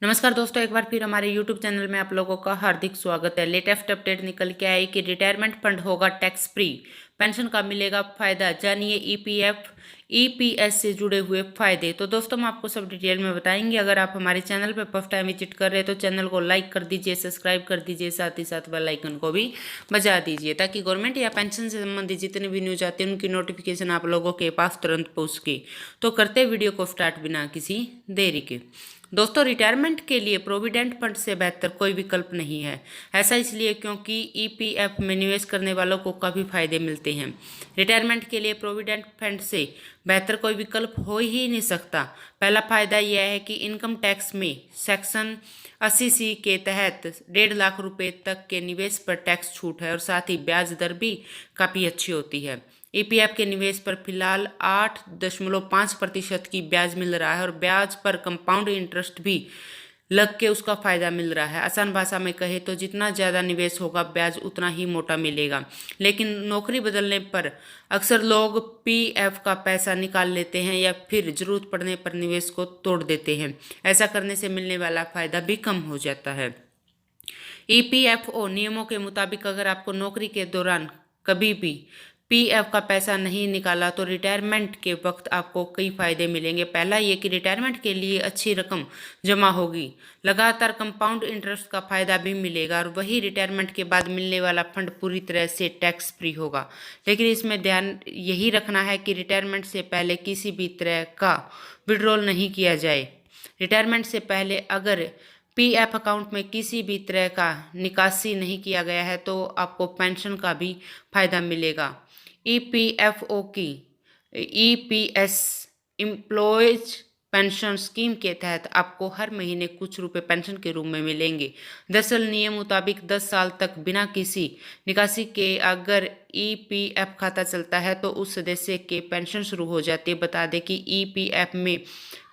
नमस्कार दोस्तों, एक बार फिर हमारे YouTube चैनल में आप लोगों का हार्दिक स्वागत है। लेटेस्ट अपडेट निकल के आई कि रिटायरमेंट फंड होगा टैक्स फ्री, पेंशन का मिलेगा फायदा। जानिए ईपीएफ ईपीएस से जुड़े हुए फायदे। तो दोस्तों, हम आपको सब डिटेल में बताएंगे। अगर आप हमारे चैनल पर फर्स्ट टाइम विजिट कर रहे हैं तो चैनल को लाइक कर दीजिए, सब्सक्राइब कर दीजिए, साथ ही साथ बेल आइकन को भी बजा दीजिए ताकि गवर्नमेंट या पेंशन से संबंधित जितनी भी न्यूज आती है उनकी नोटिफिकेशन आप लोगों के पास तुरंत पहुँच सके। तो करते वीडियो को स्टार्ट बिना किसी देरी के। दोस्तों, रिटायरमेंट के लिए प्रोविडेंट फंड से बेहतर कोई विकल्प नहीं है। ऐसा इसलिए क्योंकि ईपीएफ में निवेश करने वालों को काफ़ी फायदे मिलते हैं। रिटायरमेंट के लिए प्रोविडेंट फंड से बेहतर कोई विकल्प हो ही नहीं सकता। पहला फायदा यह है कि इनकम टैक्स में सेक्शन 80C के तहत 1.5 लाख रुपए तक के निवेश पर टैक्स छूट है और साथ ही ब्याज दर भी काफ़ी अच्छी होती है। ईपीएफ के निवेश पर फिलहाल 8.5% की ब्याज मिल रहा है और ब्याज पर कंपाउंड इंटरेस्ट भी लग के उसका फायदा मिल रहा है। आसान भाषा में कहे तो जितना ज़्यादा निवेश होगा ब्याज उतना ही मोटा मिलेगा। लेकिन नौकरी बदलने पर अक्सर लोग पीएफ का पैसा निकाल लेते हैं या फिर ज़रूरत पड़ने पर निवेश को तोड़ देते हैं। ऐसा करने से मिलने वाला फ़ायदा भी कम हो जाता है। ईपीएफओ नियमों के मुताबिक अगर आपको नौकरी के दौरान कभी भी पीएफ का पैसा नहीं निकाला तो रिटायरमेंट के वक्त आपको कई फायदे मिलेंगे। पहला ये कि रिटायरमेंट के लिए अच्छी रकम जमा होगी, लगातार कंपाउंड इंटरेस्ट का फायदा भी मिलेगा और वही रिटायरमेंट के बाद मिलने वाला फंड पूरी तरह से टैक्स फ्री होगा। लेकिन इसमें ध्यान यही रखना है कि रिटायरमेंट से पहले किसी भी तरह का विड्रॉल नहीं किया जाए। रिटायरमेंट से पहले अगर पीएफ अकाउंट में किसी भी तरह का निकासी नहीं किया गया है तो आपको पेंशन का भी फायदा मिलेगा। ईपीएफओ की ईपीएस एम्प्लॉयज पेंशन स्कीम के तहत आपको हर महीने कुछ रुपए पेंशन के रूप में मिलेंगे। दरअसल नियम मुताबिक 10 साल तक बिना किसी निकासी के अगर ईपीएफ खाता चलता है तो उस सदस्य के पेंशन शुरू हो जाती है। बता दें कि ईपीएफ में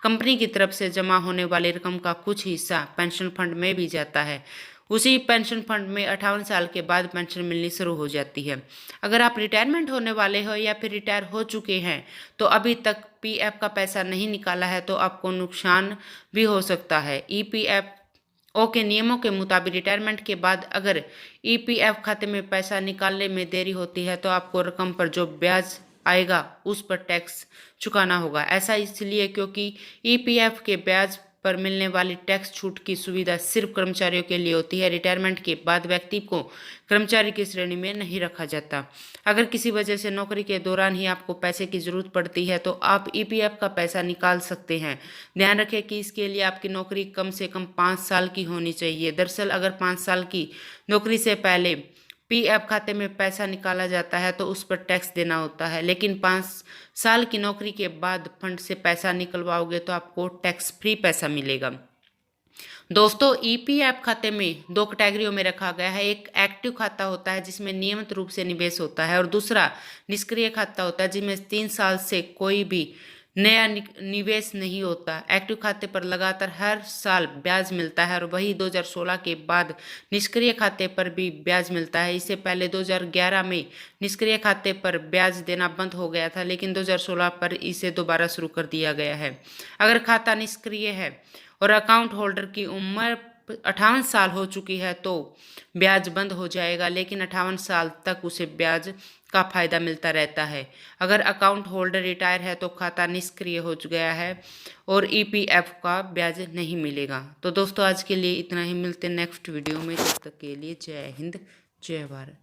कंपनी की तरफ से जमा होने वाली रकम का कुछ हिस्सा पेंशन फंड में भी जाता है। उसी पेंशन फंड में 58 साल के बाद पेंशन मिलनी शुरू हो जाती है। अगर आप रिटायरमेंट होने वाले हो या फिर रिटायर हो चुके हैं तो अभी तक पीएफ का पैसा नहीं निकाला है तो आपको नुकसान भी हो सकता है। ईपीएफओ के नियमों के मुताबिक रिटायरमेंट के बाद अगर ईपीएफ खाते में पैसा निकालने में देरी होती है तो आपको रकम पर जो ब्याज आएगा उस पर टैक्स चुकाना होगा। ऐसा इसलिए क्योंकि ईपीएफ के ब्याज पर मिलने वाली टैक्स छूट की सुविधा सिर्फ कर्मचारियों के लिए होती है। रिटायरमेंट के बाद व्यक्ति को कर्मचारी की श्रेणी में नहीं रखा जाता। अगर किसी वजह से नौकरी के दौरान ही आपको पैसे की ज़रूरत पड़ती है तो आप ईपीएफ का पैसा निकाल सकते हैं। ध्यान रखें कि इसके लिए आपकी नौकरी कम से कम 5 साल की होनी चाहिए। दरअसल अगर 5 साल की नौकरी से पहले पीएफ खाते में पैसा निकाला जाता है तो उस पर टैक्स देना होता है, लेकिन 5 साल की नौकरी के बाद फंड से पैसा निकलवाओगे तो आपको टैक्स फ्री पैसा मिलेगा। दोस्तों, ईपीएफ खाते में 2 कैटेगरियों में रखा गया है। एक एक्टिव खाता होता है जिसमें नियमित रूप से निवेश होता है और दूसरा निष्क्रिय खाता होता है जिसमें 3 साल से कोई भी नया निवेश नहीं होता। एक्टिव खाते पर लगातार हर साल ब्याज मिलता है और वही 2016 के बाद निष्क्रिय खाते पर भी ब्याज मिलता है। इससे पहले 2011 में निष्क्रिय खाते पर ब्याज देना बंद हो गया था, लेकिन 2016 पर इसे दोबारा शुरू कर दिया गया है। अगर खाता निष्क्रिय है और अकाउंट होल्डर की उम्र 58 साल हो चुकी है तो ब्याज बंद हो जाएगा, लेकिन 58 साल तक उसे ब्याज का फायदा मिलता रहता है। अगर अकाउंट होल्डर रिटायर है तो खाता निष्क्रिय हो गया है और ईपीएफ का ब्याज नहीं मिलेगा। तो दोस्तों, आज के लिए इतना ही। मिलते हैं नेक्स्ट वीडियो में। तब तक के लिए जय हिंद, जय भारत।